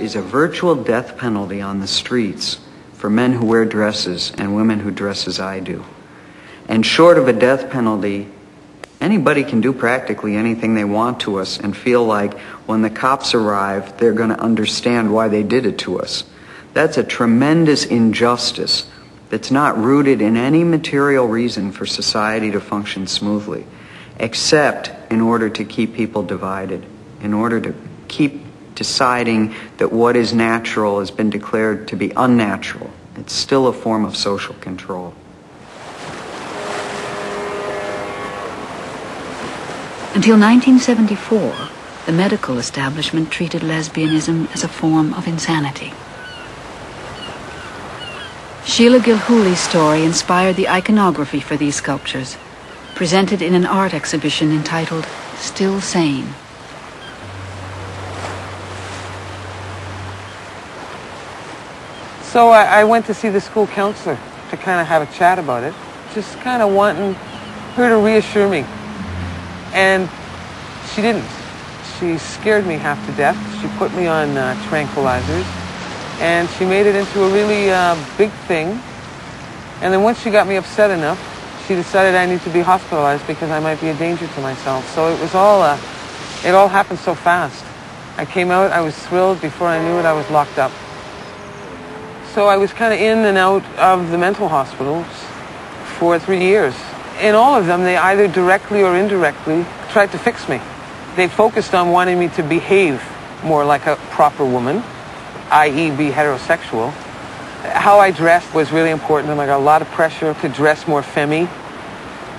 is a virtual death penalty on the streets for men who wear dresses and women who dress as I do. And short of a death penalty, anybody can do practically anything they want to us and feel like when the cops arrive, they're going to understand why they did it to us. That's a tremendous injustice that's not rooted in any material reason for society to function smoothly, except in order to keep people divided, in order to keep deciding that what is natural has been declared to be unnatural. It's still a form of social control. Until 1974, the medical establishment treated lesbianism as a form of insanity. Sheila Gilhooly's story inspired the iconography for these sculptures, presented in an art exhibition entitled Still Sane. So I went to see the school counselor to kind of have a chat about it, just kind of wanting her to reassure me. And she didn't. She scared me half to death. She put me on tranquilizers, and she made it into a really big thing. And then once she got me upset enough, she decided I need to be hospitalized because I might be a danger to myself. So it was all, it all happened so fast. I came out, I was thrilled. Before I knew it, I was locked up. So I was kind of in and out of the mental hospitals for 3 years. In all of them, they either directly or indirectly tried to fix me. They focused on wanting me to behave more like a proper woman, i.e. be heterosexual. How I dressed was really important, and I got a lot of pressure to dress more femme.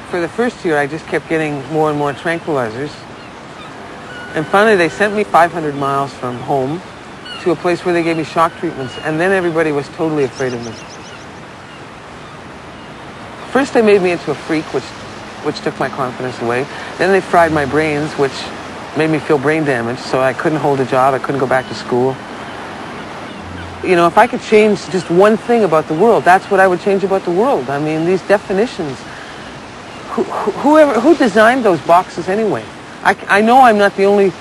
For the first year, I just kept getting more and more tranquilizers. And finally, they sent me 500 miles from home to a place where they gave me shock treatments, and then everybody was totally afraid of me. First they made me into a freak, which took my confidence away. Then they fried my brains, which made me feel brain damaged, so I couldn't hold a job, I couldn't go back to school. You know, if I could change just one thing about the world, that's what I would change about the world. I mean, these definitions, who designed those boxes anyway? I know I'm not the only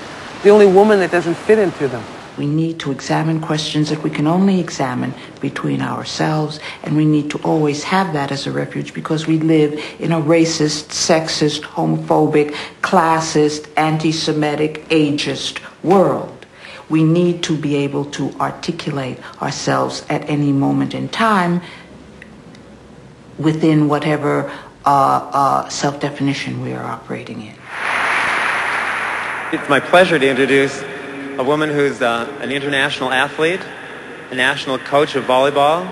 woman that doesn't fit into them. We need to examine questions that we can only examine between ourselves, and we need to always have that as a refuge because we live in a racist, sexist, homophobic, classist, anti-Semitic, ageist world. We need to be able to articulate ourselves at any moment in time within whatever self-definition we are operating in. It's my pleasure to introduce a woman who's an international athlete, a national coach of volleyball,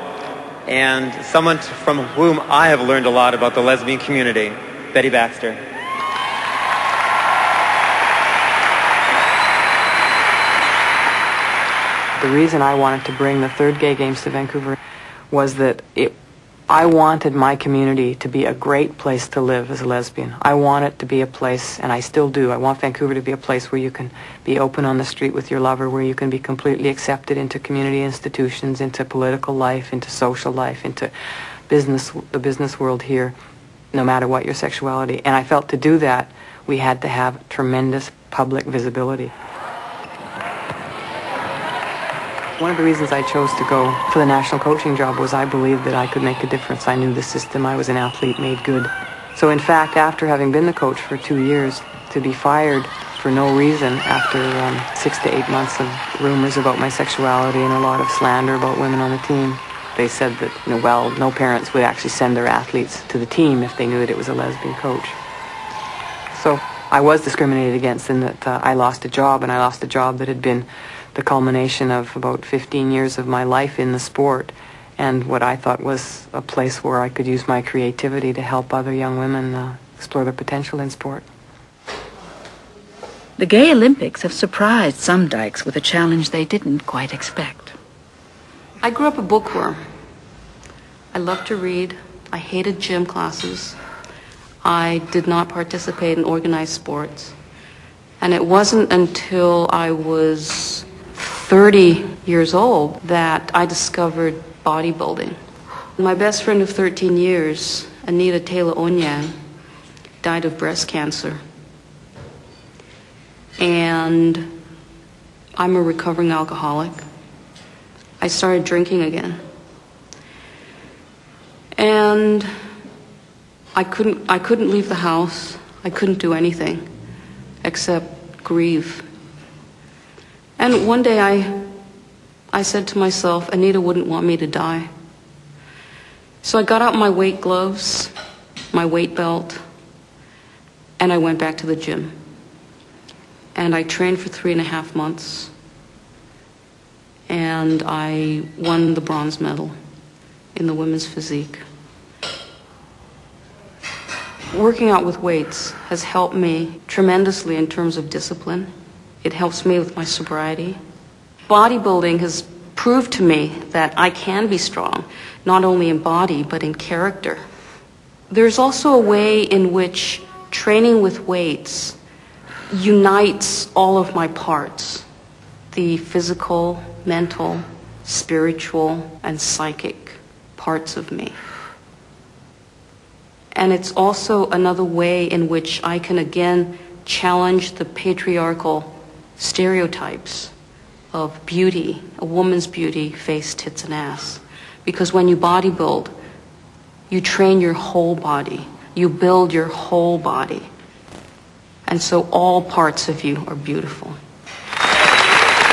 and someone from whom I have learned a lot about the lesbian community, Betty Baxter. The reason I wanted to bring the third Gay Games to Vancouver was that I wanted my community to be a great place to live as a lesbian. I want it to be a place, and I still do, I want Vancouver to be a place where you can be open on the street with your lover, where you can be completely accepted into community institutions, into political life, into social life, into the business world here, no matter what your sexuality. And I felt to do that, we had to have tremendous public visibility. One of the reasons I chose to go for the national coaching job was I believed that I could make a difference. I knew the system. I was an athlete made good. So in fact, after having been the coach for 2 years, to be fired for no reason after 6 to 8 months of rumors about my sexuality and a lot of slander about women on the team, they said that, well, no parents would actually send their athletes to the team if they knew that it was a lesbian coach. So I was discriminated against in that I lost a job, and I lost a job that had been the culmination of about 15 years of my life in the sport, and what I thought was a place where I could use my creativity to help other young women explore their potential in sport. The Gay Olympics have surprised some dykes with a challenge they didn't quite expect. I grew up a bookworm. I loved to read. I hated gym classes. I did not participate in organized sports. And it wasn't until I was 30 years old that I discovered bodybuilding. My best friend of 13 years, Anita Taylor Onyang, died of breast cancer. And I'm a recovering alcoholic. I started drinking again. And I couldn't leave the house. I couldn't do anything except grieve. And one day I said to myself, Anita wouldn't want me to die. So I got out my weight gloves, my weight belt, and I went back to the gym. And I trained for 3.5 months. And I won the bronze medal in the women's physique. Working out with weights has helped me tremendously in terms of discipline. It helps me with my sobriety. Bodybuilding has proved to me that I can be strong, not only in body, but in character. There's also a way in which training with weights unites all of my parts, the physical, mental, spiritual, and psychic parts of me. And it's also another way in which I can again challenge the patriarchal stereotypes of beauty, a woman's beauty, face, tits, and ass. Because when you bodybuild, you train your whole body. You build your whole body. And so all parts of you are beautiful.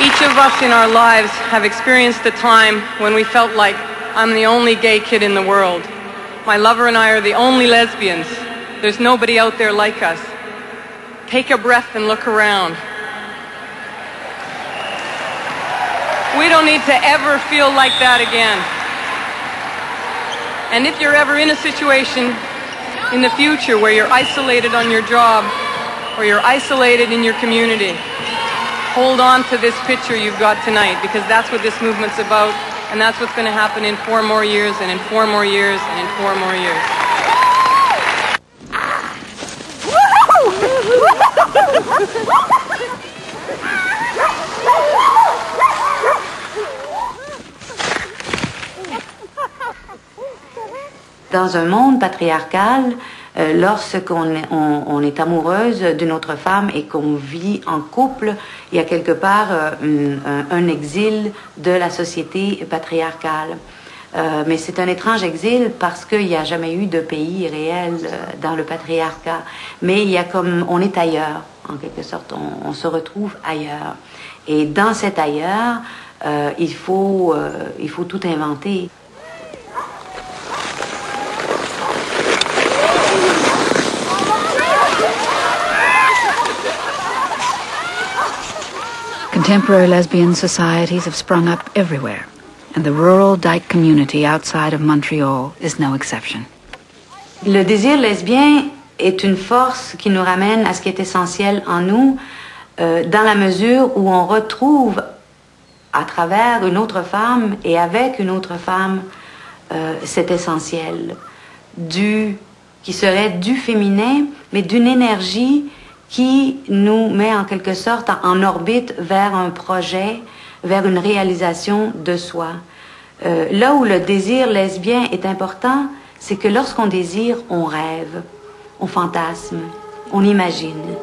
Each of us in our lives have experienced a time when we felt like, I'm the only gay kid in the world. My lover and I are the only lesbians. There's nobody out there like us. Take a breath and look around. We don't need to ever feel like that again. And if you're ever in a situation in the future where you're isolated on your job or you're isolated in your community, hold on to this picture you've got tonight, because that's what this movement's about, and that's what's going to happen in 4 more years, and in 4 more years, and in 4 more years. Dans un monde patriarcal, lorsqu'on est amoureuse d'une autre femme et qu'on vit en couple, il y a quelque part un exil de la société patriarcale. Mais c'est un étrange exil parce qu'il n'y a jamais eu de pays réel dans le patriarcat. Mais il y a comme, on est ailleurs, en quelque sorte, on se retrouve ailleurs. Et dans cet ailleurs, il faut tout inventer. Contemporary lesbian societies have sprung up everywhere, and the rural dyke community outside of Montreal is no exception. Le désir lesbien est une force qui nous ramène à ce qui est essentiel en nous, dans la mesure où on retrouve à travers une autre femme et avec une autre femme cet essentiel qui serait du féminin, mais d'une énergie qui nous met en quelque sorte en orbite vers un projet, vers une réalisation de soi. Là où le désir lesbien est important, c'est que lorsqu'on désire, on rêve, on fantasme, on imagine.